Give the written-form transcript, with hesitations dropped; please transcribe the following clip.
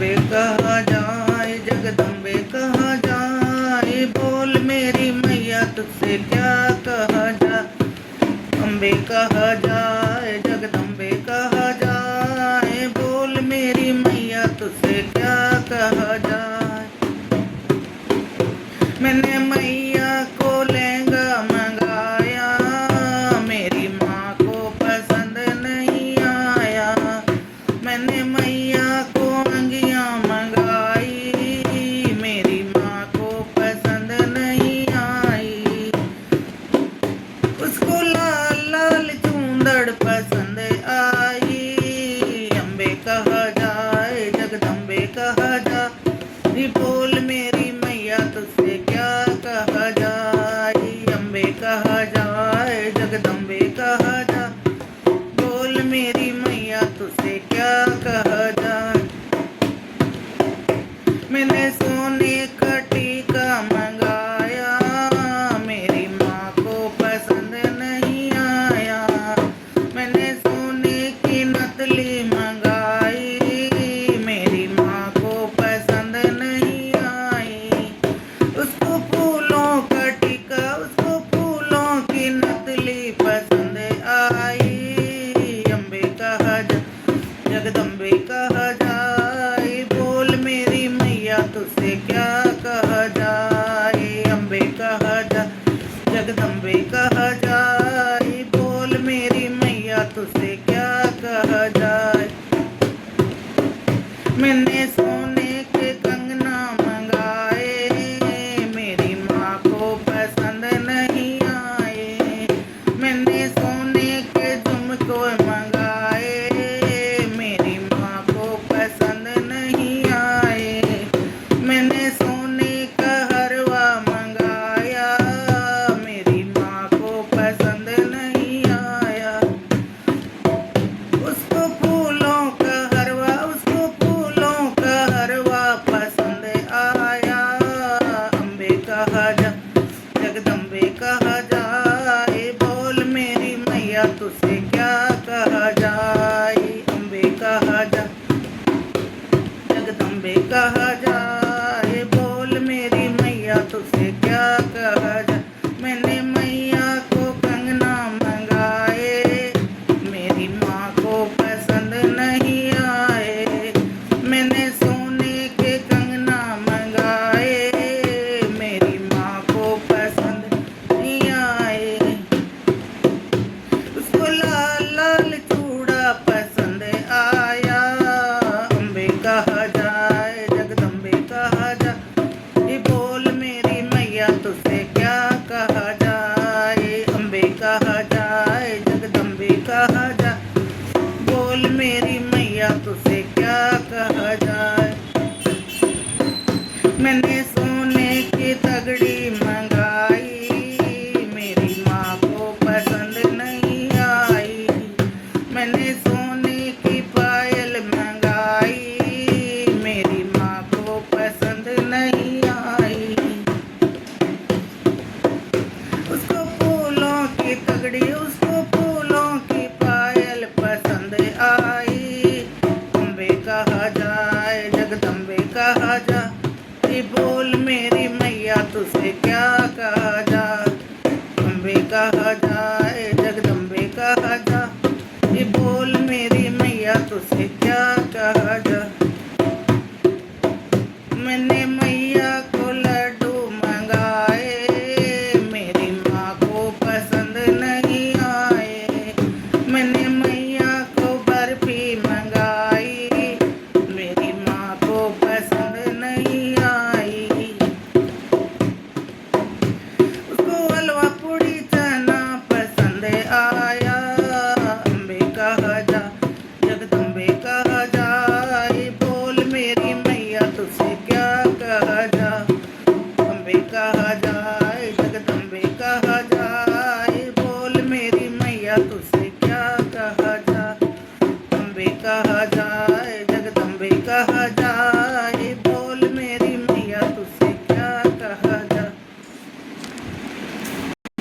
अम्बे कहा जाए जगदम्बे कहा जाए, बोल मेरी मैया तुझसे क्या कहा जाए। अम्बे कहा जाए जगदम्बे कहा जाए, बोल मेरी मैया तुझसे क्या कहा जाए। मैंने मैया को लहंगा मंगाया, मेरी माँ को पसंद नहीं आया। मैंने मैया को अंगियाँ मंगाई, मेरी माँ को पसंद नहीं आई। उसको लाल लाल चूंदड़ पसंद आई। अम्बे कहा जाए जगदम्बे कहा जाए, बोल मेरी मैया तुझसे क्या कहा जाए। अम्बे कहा जाए जगदम्बे कहा जाए, बोल मेरी मैया तुझसे क्या कहा जाए। मैंने सोने का टीका मंगाया, मेरी माँ को पसंद नहीं आया। मैंने सोने की नथली मंगाई, मेरी माँ को पसंद नहीं आई। उसको फूलों का टीका, उसको फूलों की नथली पसंद आई। अम्बे कहा जाए जगदम्बे कहा जाए, बोल मेरी मैया तुझसे क्या कहा जाए। अम्बे कहा जाए जगदम्बे कहा जाए, बोल मेरी मैया तुझसे क्या कहा जाए। मैंने सोने के कंगना मंगाए, मेरी माँ को पसंद नहीं आए। मैंने सोने के झुमके मंगाए, मेरी माँ को पसंद नहीं आए। मैंने सोने का हलवा मंगाया, मेरी माँ को पसंद नहीं आया। उसको फूलों का हलवा, उसको फूलों का हलवा पसंद आया। अम्बे कहा जाए जगदम्बे कहा जाए, बोल मेरी मैया तुझसे क्या कहा जाए। अम्बे कहा जाए जगदम्बे कहा जाए, बोल मेरी मैया तुझसे क्या कहा जाए। मैंने मैया को कंगना मंगाए, मेरी माँ को पसंद नहीं आए। मैंने सोने के कंगना मंगाए, मेरी माँ को पसंद नहीं आए। उसको लाल लाल चूड़ा पसंद आया। अम्बे कहा जाए जगदम्बे कहा जाए, बोल मेरी मैया तुझसे क्या कहा जाए। अम्बे कहा जाए जगदम्बे कहा जाए, बोल मेरी मैया तुझसे क्या कहा जाए। मैंने सोने की तगड़ी मंगाई, मेरी माँ को पसंद नहीं आई। मैंने सोने की पायल मंगाई, मेरी माँ को पसंद नहीं आई। उसको फूलों की तगड़ी, उसको फूलों की पायल पसंद आई। अम्बे कहा जाए जगदम्बे कहा जाए, बोल मेरी मैया तुझसे क्या कहा जाए। अम्बे कहा जाए जगदम्बे कहा जाए, बोल मेरी मैया तुझसे क्या